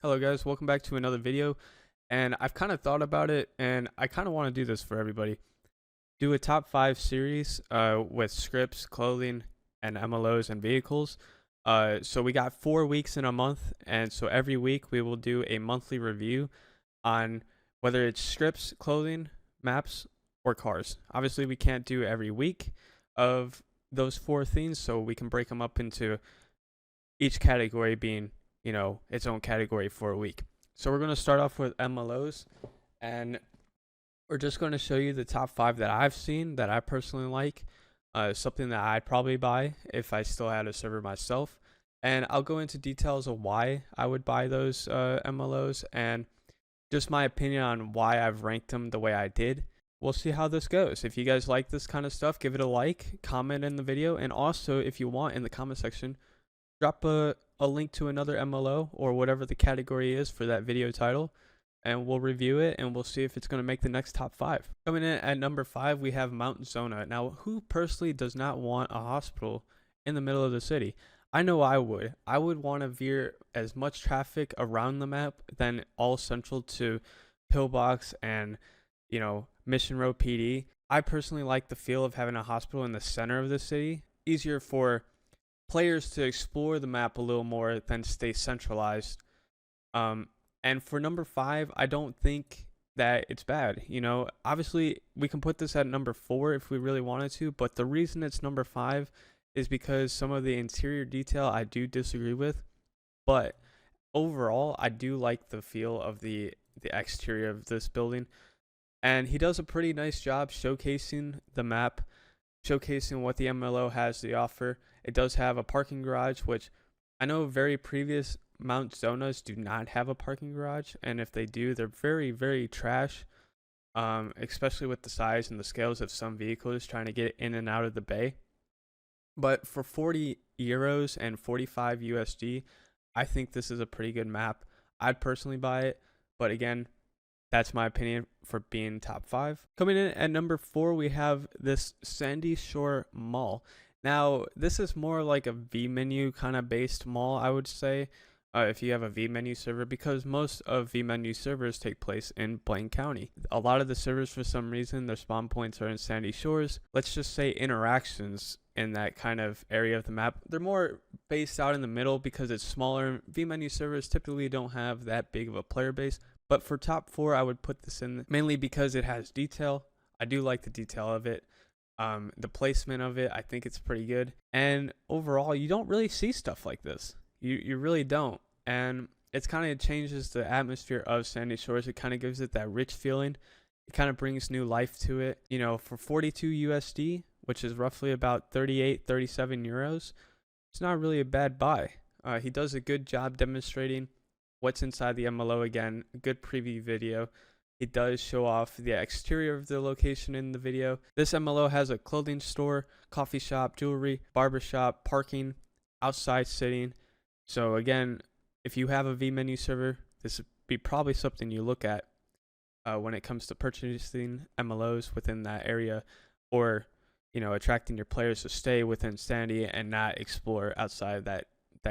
Hello guys, welcome back to another video. And I've kind of thought about it, and I kind of want to do this for everybody. Do a top 5 series with scripts, clothing, and MLOs and vehicles. So we got 4 weeks in a month, and so every week we will do a monthly review on whether it's scripts, clothing, maps, or cars. Obviously we can't do every week of those 4 things, so we can break them up into each category being its own category for a week. So we're going to start off with MLOs, and we're just going to show you the top 5 that I've seen that I personally like, something that I'd probably buy if I still had a server myself. And I'll go into details of why I would buy those MLOs and just my opinion on why I've ranked them the way I did. We'll see how this goes. If you guys like this kind of stuff, give it a like, comment in the video, and also if you want in the comment section, drop a link to another MLO or whatever the category is for that video title, and we'll review it and we'll see if it's going to make the next top 5. Coming in at number 5, we have Mount Zona. Now, who personally does not want a hospital in the middle of the city? I know I would. I would want to veer as much traffic around the map than all central to Pillbox and, Mission Row PD. I personally like the feel of having a hospital in the center of the city. Easier for players to explore the map a little more than stay centralized. And for number 5, I don't think that it's bad. Obviously we can put this at number 4 if we really wanted to, but the reason it's number 5 is because some of the interior detail I do disagree with, but overall I do like the feel of the exterior of this building, and he does a pretty nice job showcasing the map, showcasing what the MLO has to offer. It does have a parking garage, which I know very previous Mount Zonas do not have a parking garage, and if they do, they're very, very trash, especially with the size and the scales of some vehicles trying to get in and out of the bay. But for 40 euros and 45 USD, I think this is a pretty good map. I'd personally buy it, but again, that's my opinion for being top 5. Coming in at number 4, we have this Sandy Shore Mall. Now, this is more like a V-menu kind of based mall, I would say, if you have a V-menu server, because most of V-menu servers take place in Blaine County. A lot of the servers, for some reason, their spawn points are in Sandy Shores. Let's just say interactions in that kind of area of the map, they're more based out in the middle because it's smaller. V-menu servers typically don't have that big of a player base. But for top 4, I would put this in mainly because it has detail. I do like the detail of it. The placement of it, I think it's pretty good. And overall, you don't really see stuff like this. You really don't. And it's kind of changes the atmosphere of Sandy Shores. It kind of gives it that rich feeling. It kind of brings new life to it. For 42 USD, which is roughly about 38, 37 euros, it's not really a bad buy. He does a good job demonstrating what's inside the MLO. Again, a good preview video. It does show off the exterior of the location in the video. This MLO has a clothing store, coffee shop, jewelry, barbershop, parking, outside sitting. So again, if you have a V-menu server, this would be probably something you look at when it comes to purchasing MLOs within that area, or attracting your players to stay within Sandy and not explore outside that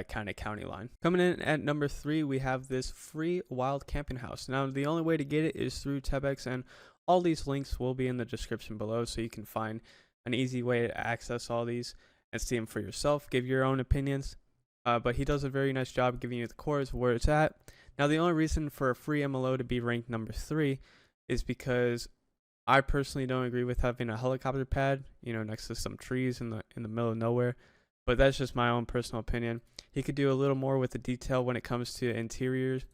kind of county line. Coming in at number 3, we have this free wild camping house. Now, the only way to get it is through Tebex, and all these links will be in the description below, so you can find an easy way to access all these and see them for yourself, give your own opinions. But he does a very nice job giving you the cores where it's at. Now, the only reason for a free MLO to be ranked number 3 is because I personally don't agree with having a helicopter pad, next to some trees in the middle of nowhere. But that's just my own personal opinion. He could do a little more with the detail when it comes to interiors,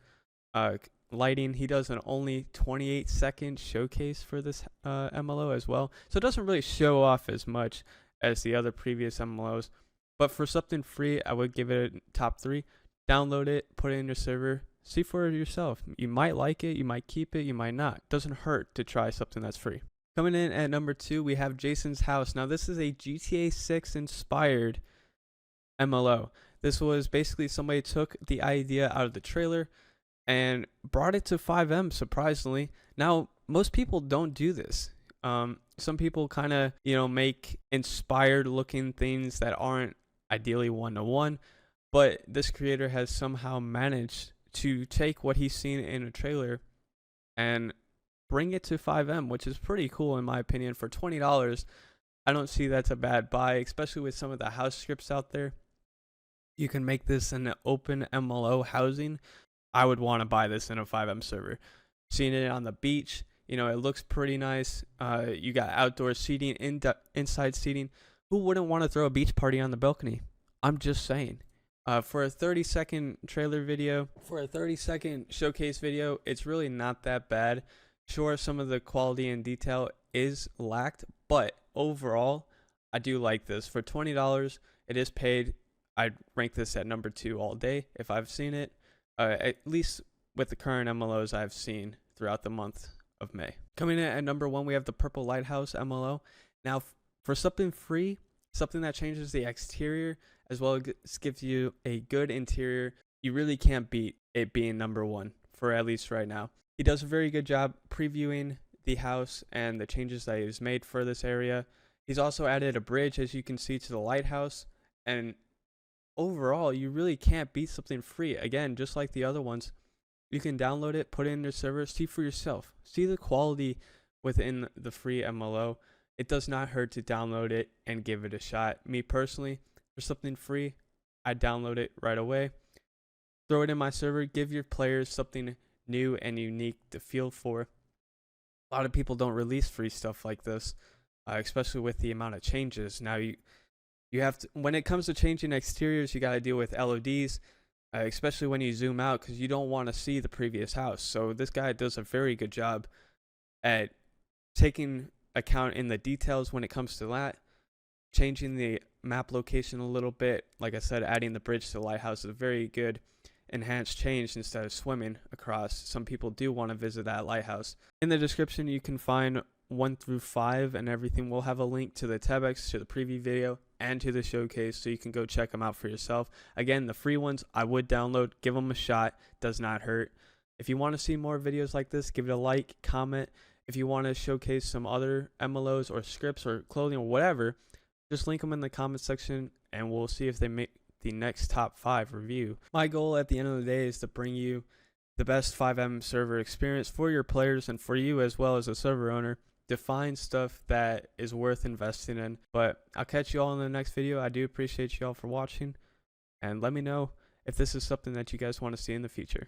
lighting. He does an only 28-second showcase for this MLO as well. So it doesn't really show off as much as the other previous MLOs. But for something free, I would give it a top 3. Download it, put it in your server, see for it yourself. You might like it, you might keep it, you might not. It doesn't hurt to try something that's free. Coming in at number 2, we have Jason's House. Now, this is a GTA 6 inspired MLO. This was basically somebody took the idea out of the trailer and brought it to FiveM, surprisingly. Now, most people don't do this. Some people kind of, make inspired looking things that aren't ideally one-to-one, but this creator has somehow managed to take what he's seen in a trailer and bring it to FiveM, which is pretty cool in my opinion. For $20, I don't see that's a bad buy, especially with some of the house scripts out there. You can make this an open MLO housing. I would want to buy this in a FiveM server. Seeing it on the beach, you know, it looks pretty nice. You got outdoor seating, inside seating. Who wouldn't want to throw a beach party on the balcony? I'm just saying. For a 30-second trailer video, for a 30-second showcase video, it's really not that bad. Sure, some of the quality and detail is lacked, but overall, I do like this. For $20, it is paid. I'd rank this at number 2 all day if I've seen it, at least with the current MLOs I've seen throughout the month of May. Coming in at number 1, we have the purple Lighthouse MLO. Now, for something free, something that changes the exterior as well as gives you a good interior, you really can't beat it being number 1 for at least right now. He does a very good job previewing the house and the changes that he's made for this area. He's also added a bridge, as you can see, to the lighthouse, and overall, you really can't beat something free. Again, just like the other ones, you can download it, put it in your server, see for yourself. See the quality within the free MLO. It does not hurt to download it and give it a shot. Me personally, for something free, I download it right away, throw it in my server, give your players something new and unique to feel for. A lot of people don't release free stuff like this, especially with the amount of changes. Now you have to, when it comes to changing exteriors, you got to deal with LODs, especially when you zoom out, because you don't want to see the previous house. So this guy does a very good job at taking account in the details when it comes to that, changing the map location a little bit. Like I said, adding the bridge to the lighthouse is a very good enhanced change instead of swimming across. Some people do want to visit that lighthouse. In the description, you can find 1 through 5 and everything. We'll have a link to the TABX, to the preview video, and to the showcase, so you can go check them out for yourself. Again, the free ones I would download, give them a shot, does not hurt. If you want to see more videos like this, give it a like, comment. If you want to showcase some other MLOs or scripts or clothing or whatever, just link them in the comment section and we'll see if they make the next top 5 review. My goal at the end of the day is to bring you the best FiveM server experience for your players and for you as well as a server owner, to find stuff that is worth investing in. But I'll catch you all in the next video. I do appreciate you all for watching, and let me know if this is something that you guys want to see in the future.